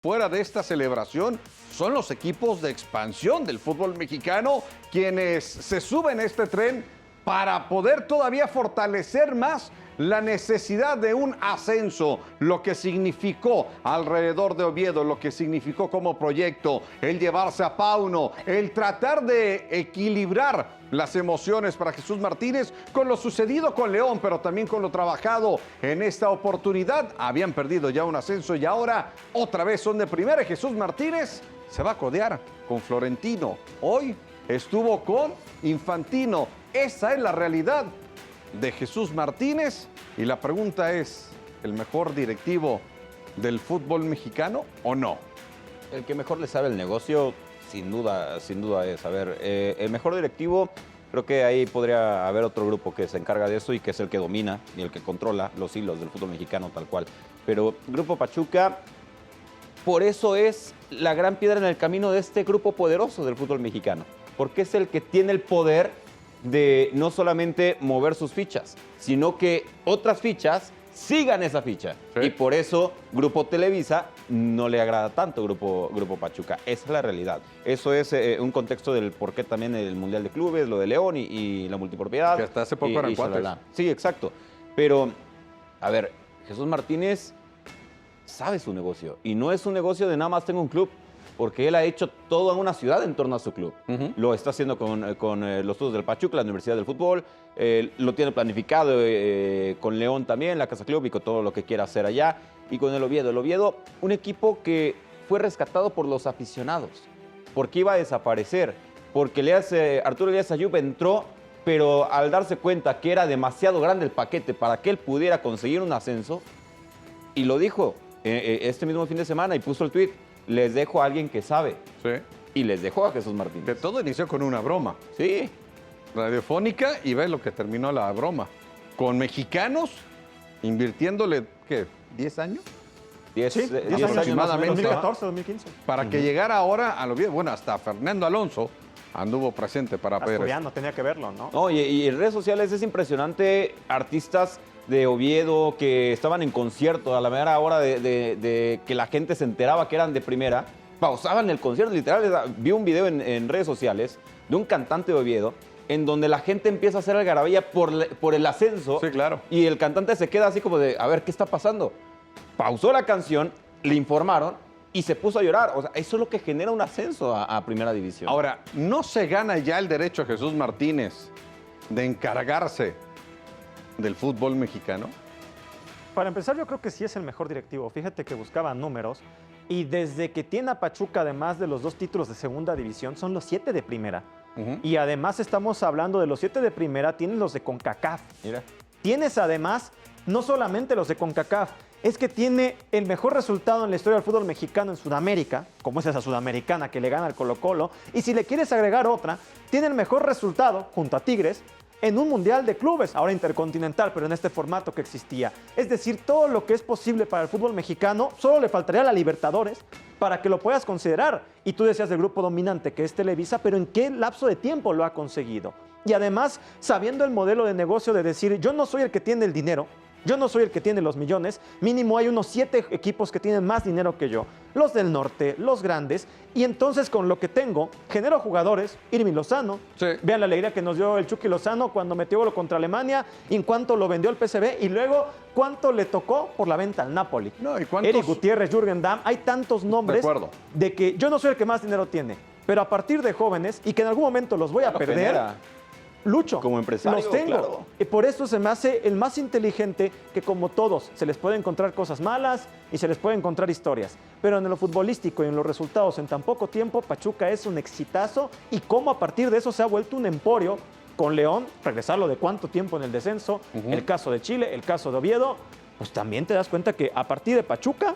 fuera de esta celebración son los equipos de expansión del fútbol mexicano quienes se suben a este tren para poder todavía fortalecer más la necesidad de un ascenso, lo que significó alrededor de Oviedo, lo que significó como proyecto, el llevarse a Pauno, el tratar de equilibrar las emociones para Jesús Martínez con lo sucedido con León, pero también con lo trabajado en esta oportunidad. Habían perdido ya un ascenso y ahora otra vez son de primera. Jesús Martínez se va a codear con Florentino. Hoy estuvo con Infantino. Esa es la realidad de Jesús Martínez y la pregunta es, ¿el mejor directivo del fútbol mexicano o no? El que mejor le sabe el negocio, sin duda es. A ver, el mejor directivo, creo que ahí podría haber otro grupo que se encarga de eso y que es el que domina y el que controla los hilos del fútbol mexicano tal cual. Pero Grupo Pachuca, por eso es la gran piedra en el camino de este grupo poderoso del fútbol mexicano, porque es el que tiene el poder de no solamente mover sus fichas, sino que otras fichas sigan esa ficha. Sí. Y por eso Grupo Televisa no le agrada tanto Grupo Pachuca. Esa es la realidad. Eso es un contexto del por qué también el Mundial de Clubes, lo de León y la multipropiedad. Que hasta hace poco eran cuates. Sí, exacto. Pero, a ver, Jesús Martínez sabe su negocio. Y no es un negocio de nada más tengo un club, porque él ha hecho toda una ciudad en torno a su club. Lo está haciendo con los Tuzos del Pachuca, la Universidad del Fútbol, lo tiene planificado con León también, la Casa Club y con todo lo que quiera hacer allá. Y con el Oviedo. El Oviedo, un equipo que fue rescatado por los aficionados, porque iba a desaparecer, porque Arturo Elías Ayub entró, pero al darse cuenta que era demasiado grande el paquete para que él pudiera conseguir un ascenso, y lo dijo este mismo fin de semana y puso el tuit, les dejo a alguien que sabe. Sí. Y les dejó a Jesús Martínez. Que todo inició con una broma. Sí. Radiofónica y ves lo que terminó la broma. Con mexicanos invirtiéndole, ¿qué? ¿10 años? 10 sí, años aproximadamente. 2014, 2015. Para que llegara ahora a lo bien. Bueno, hasta Fernando Alonso anduvo presente para Pérez. No tenía que verlo, ¿no? No, y en redes sociales es impresionante, artistas de Oviedo que estaban en concierto a la mera hora de que la gente se enteraba que eran de primera, pausaban el concierto, literal. Vi un video en redes sociales de un cantante de Oviedo en donde la gente empieza a hacer algarabía por el ascenso. Sí, claro. Y el cantante se queda así como de, a ver, ¿qué está pasando? Pausó la canción, le informaron y se puso a llorar. O sea, eso es lo que genera un ascenso a Primera División. Ahora, ¿no se gana ya el derecho a Jesús Martínez de encargarse del fútbol mexicano? Para empezar, yo creo que sí es el mejor directivo. Fíjate que buscaba números y desde que tiene a Pachuca, además de los 2 títulos de Segunda División, son los 7 de Primera. Y además estamos hablando de los 7 de Primera, tienes los de CONCACAF. Mira. Tienes además no solamente los de CONCACAF, es que tiene el mejor resultado en la historia del fútbol mexicano en Sudamérica, como es esa sudamericana que le gana al Colo-Colo, y si le quieres agregar otra, tiene el mejor resultado, junto a Tigres, en un Mundial de Clubes, ahora intercontinental, pero en este formato que existía. Es decir, todo lo que es posible para el fútbol mexicano, solo le faltaría a la Libertadores para que lo puedas considerar. Y tú decías del grupo dominante que es Televisa, pero ¿en qué lapso de tiempo lo ha conseguido? Y además, sabiendo el modelo de negocio de decir, yo no soy el que tiene el dinero, yo no soy el que tiene los millones, mínimo hay unos 7 equipos que tienen más dinero que yo, los del norte, los grandes, y entonces con lo que tengo, genero jugadores, Irving Lozano, Sí. Vean la alegría que nos dio el Chucky Lozano cuando metió gol contra Alemania, y en cuánto lo vendió el PSV, y luego cuánto le tocó por la venta al Napoli. No, ¿y cuántos? Eric Gutiérrez, Jürgen Damm, hay tantos nombres de que yo no soy el que más dinero tiene, pero a partir de jóvenes, y que en algún momento los voy a perder, genera. lucho. Como empresario, los tengo. claro. Y por eso se me hace el más inteligente, que como todos se les puede encontrar cosas malas y se les puede encontrar historias. Pero en lo futbolístico y en los resultados en tan poco tiempo, Pachuca es un exitazo, y cómo a partir de eso se ha vuelto un emporio con León, regresarlo de cuánto tiempo en el descenso, el caso de Chile, el caso de Oviedo, pues también te das cuenta que a partir de Pachuca,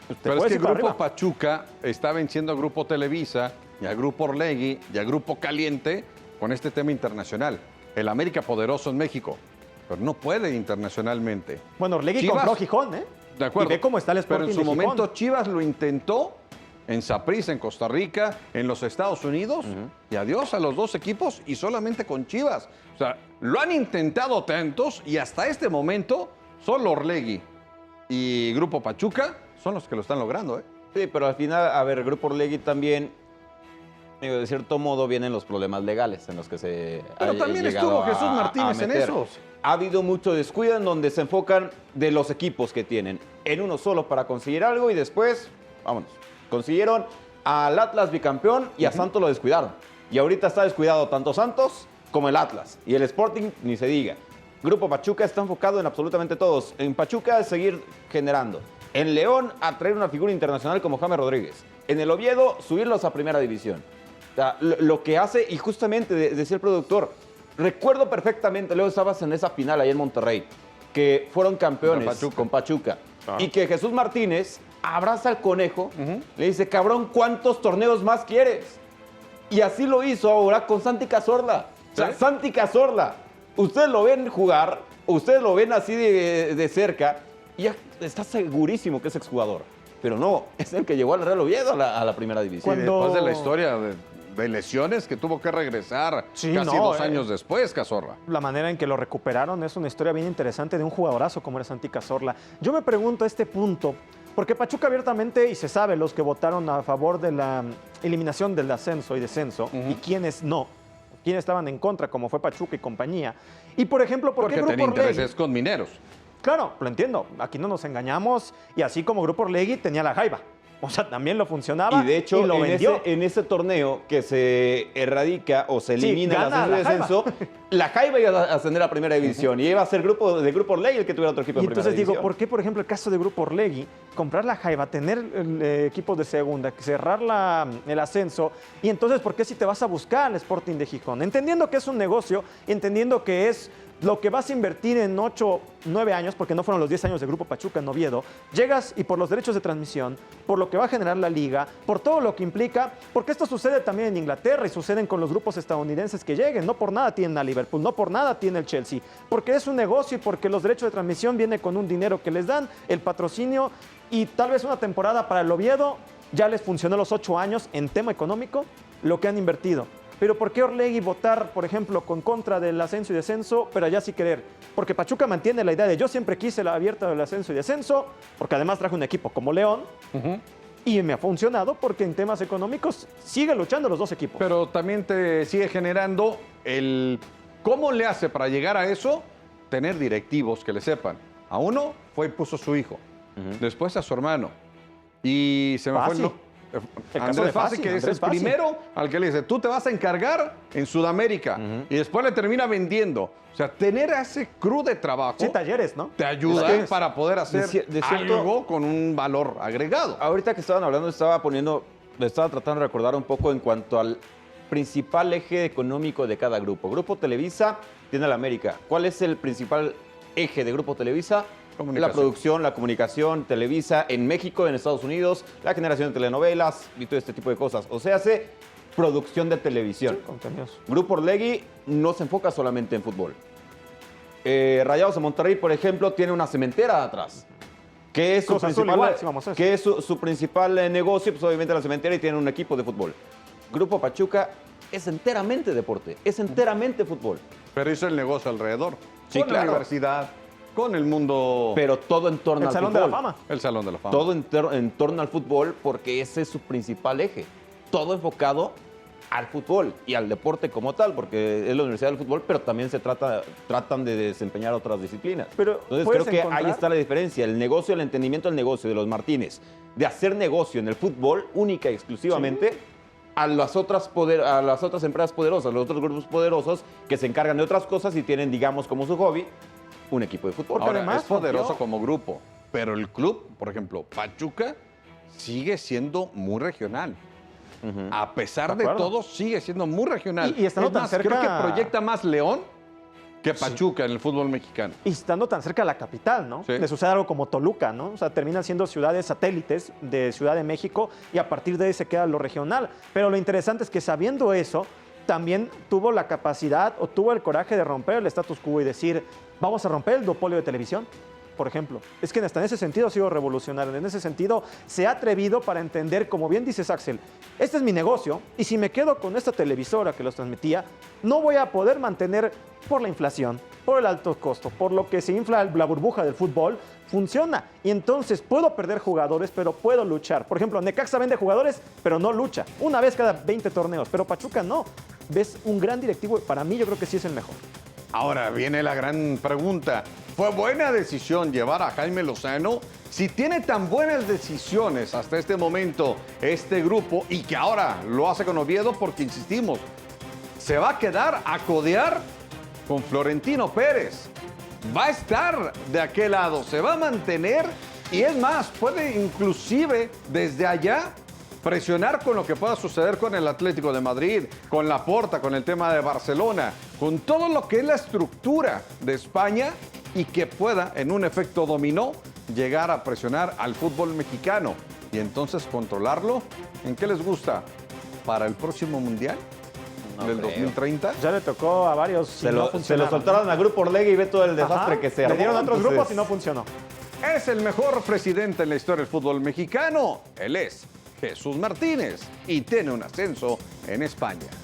pues te Pero es puedes que ir para Grupo arriba. Pachuca está venciendo a Grupo Televisa y a Grupo Orlegui y a Grupo Caliente con este tema internacional. El América poderoso en México, pero no puede internacionalmente. Bueno, Orlegui Chivas, compró Gijón, ¿eh? De acuerdo. Y ve cómo está el Sporting Pero en su de Gijón. momento Chivas lo intentó en Saprissa, en Costa Rica, en los Estados Unidos, y adiós a los 2 equipos y solamente con Chivas. O sea, lo han intentado tantos y hasta este momento solo Orlegui y Grupo Pachuca son los que lo están logrando, ¿eh? Sí, pero al final, a ver, Grupo Orlegui también, digo, de cierto modo, vienen los problemas legales en los que se Pero también estuvo Jesús Martínez en esos. Ha habido mucho descuido en donde se enfocan de los equipos que tienen en uno solo para conseguir algo y después, vámonos, consiguieron al Atlas bicampeón y a Santos lo descuidaron. Y ahorita está descuidado tanto Santos como el Atlas. Y el Sporting, ni se diga. Grupo Pachuca está enfocado en absolutamente todos. En Pachuca, seguir generando. En León, atraer una figura internacional como James Rodríguez. En el Oviedo, subirlos a primera división. O sea, lo que hace, y justamente decía el productor, recuerdo perfectamente, luego estabas en esa final ahí en Monterrey, que fueron campeones con Pachuca. Y que Jesús Martínez abraza al conejo, le dice, cabrón, ¿cuántos torneos más quieres? Y así lo hizo ahora con Santi Cazorla. O sea, Santi Cazorla, ustedes lo ven jugar, ustedes lo ven así de cerca, y ya está segurísimo que es exjugador. Pero no, es el que llegó al Real Oviedo a la primera división. Después de la historia de lesiones que tuvo que regresar casi 2 años después, Cazorla. La manera en que lo recuperaron es una historia bien interesante de un jugadorazo como era Santi Cazorla. Yo me pregunto a este punto, porque Pachuca abiertamente, y se sabe los que votaron a favor de la eliminación del ascenso y descenso, y quienes no, quienes estaban en contra, como fue Pachuca y compañía. Y por ejemplo, ¿por qué Porque Grupo tenía Orlegui? intereses con Mineros. Claro, lo entiendo, aquí no nos engañamos, y así como Grupo Orlegui tenía la Jaiba. O sea, también lo funcionaba Y de hecho, lo vendió. en ese torneo que se erradica o se Sí, elimina el gana ascenso y la descenso, la Jaiba iba a ascender a primera división y iba a ser de Grupo Orlegui el que tuviera otro equipo Y en primera entonces digo, división. ¿por qué, por ejemplo, el caso de Grupo Orlegui, comprar la Jaiba, tener equipos de segunda, cerrar el ascenso, y entonces, ¿por qué si te vas a buscar al Sporting de Gijón? Entendiendo que es un negocio, entendiendo que es lo que vas a invertir en 8, 9 años, porque no fueron los 10 años de Grupo Pachuca en Oviedo, llegas y por los derechos de transmisión, por lo que va a generar la liga, por todo lo que implica, porque esto sucede también en Inglaterra y suceden con los grupos estadounidenses que lleguen, no por nada tienen a Liverpool, no por nada tiene el Chelsea, porque es un negocio y porque los derechos de transmisión vienen con un dinero que les dan, el patrocinio y tal vez una temporada para el Oviedo, ya les funcionó los 8 años en tema económico, lo que han invertido. Pero ¿por qué Orlegui votar, por ejemplo, con contra del ascenso y descenso, pero allá sí querer? Porque Pachuca mantiene la idea de yo siempre quise la abierta del ascenso y descenso, porque además traje un equipo como León, y me ha funcionado porque en temas económicos sigue luchando los dos equipos. Pero también te sigue generando el cómo le hace para llegar a eso, tener directivos que le sepan. A uno fue y puso a su hijo, después a su hermano, y se me fue el nombre. El caso Andrés de Fassi, Fassi, que es Andrés el Fassi. primero al que le dice, tú te vas a encargar en Sudamérica, y después le termina vendiendo. O sea, tener a ese crew de trabajo Sí, talleres, ¿no? te ayuda Es que para poder hacer de cierto- algo con un valor agregado. Ahorita que estaban hablando, estaba tratando de recordar un poco en cuanto al principal eje económico de cada grupo. Grupo Televisa tiene a la América. ¿Cuál es el principal eje de Grupo Televisa? La producción, la comunicación, Televisa en México, en Estados Unidos, la generación de telenovelas y todo este tipo de cosas. O sea, hace producción de televisión. Contenidos. Grupo Orlegui no se enfoca solamente en fútbol. Rayados de Monterrey, por ejemplo, tiene una cementera atrás. Que es su Cruz Azul principal, igual, sí, vamos a eso. que es su principal negocio, pues obviamente la cementera, y tiene un equipo de fútbol. Grupo Pachuca es enteramente deporte, es enteramente fútbol. Pero hizo el negocio alrededor. Sí, con la claro. universidad, con el mundo... Pero todo en torno El al Salón fútbol. de la Fama. El Salón de la Fama. Todo en torno al fútbol, porque ese es su principal eje. Todo enfocado al fútbol y al deporte como tal, porque es la Universidad del Fútbol, pero también tratan de desempeñar otras disciplinas. Pero entonces ¿puedes creo que encontrar? ahí está la diferencia. El negocio, el entendimiento del negocio de los Martínez, de hacer negocio en el fútbol única y exclusivamente, a las otras empresas poderosas, los otros grupos poderosos que se encargan de otras cosas y tienen, digamos, como su hobby, un equipo de fútbol. Ahora, además es poderoso rompió. como grupo, pero el club, por ejemplo, Pachuca, sigue siendo muy regional. A pesar De de acuerdo. todo, sigue siendo muy regional. Y estando Es tan más, cerca- creo que proyecta más León que Pachuca en el fútbol mexicano. Y estando tan cerca de la capital, ¿no? Sí. Le sucede algo como Toluca, ¿no? O sea, terminan siendo ciudades satélites de Ciudad de México y a partir de ahí se queda lo regional. Pero lo interesante es que sabiendo eso, también tuvo la capacidad o tuvo el coraje de romper el status quo y decir, vamos a romper el duopolio de televisión, por ejemplo. Es que hasta en ese sentido ha sido revolucionario. En ese sentido se ha atrevido para entender, como bien dices, Axel, este es mi negocio y si me quedo con esta televisora que los transmitía, no voy a poder mantener por la inflación, por el alto costo, por lo que se infla la burbuja del fútbol, funciona. Y entonces puedo perder jugadores, pero puedo luchar. Por ejemplo, Necaxa vende jugadores, pero no lucha. Una vez cada 20 torneos, pero Pachuca no. Ves un gran directivo, para mí yo creo que sí es el mejor. Ahora viene la gran pregunta. ¿Fue buena decisión llevar a Jaime Lozano? Si tiene tan buenas decisiones hasta este momento este grupo y que ahora lo hace con Oviedo porque, insistimos, se va a quedar a codear con Florentino Pérez. Va a estar de aquel lado, se va a mantener y es más, puede inclusive desde allá presionar con lo que pueda suceder con el Atlético de Madrid, con Laporta, con el tema de Barcelona, con todo lo que es la estructura de España y que pueda, en un efecto dominó, llegar a presionar al fútbol mexicano y entonces controlarlo. ¿En qué les gusta? ¿Para el próximo Mundial del creo. 2030? Ya le tocó a varios. Se lo soltaron al grupo Orlegui y ve todo el desastre que se armó. Le dieron a otros entonces- grupos y no funcionó. Es el mejor presidente en la historia del fútbol mexicano. Él es Jesús Martínez y tiene un ascenso en España.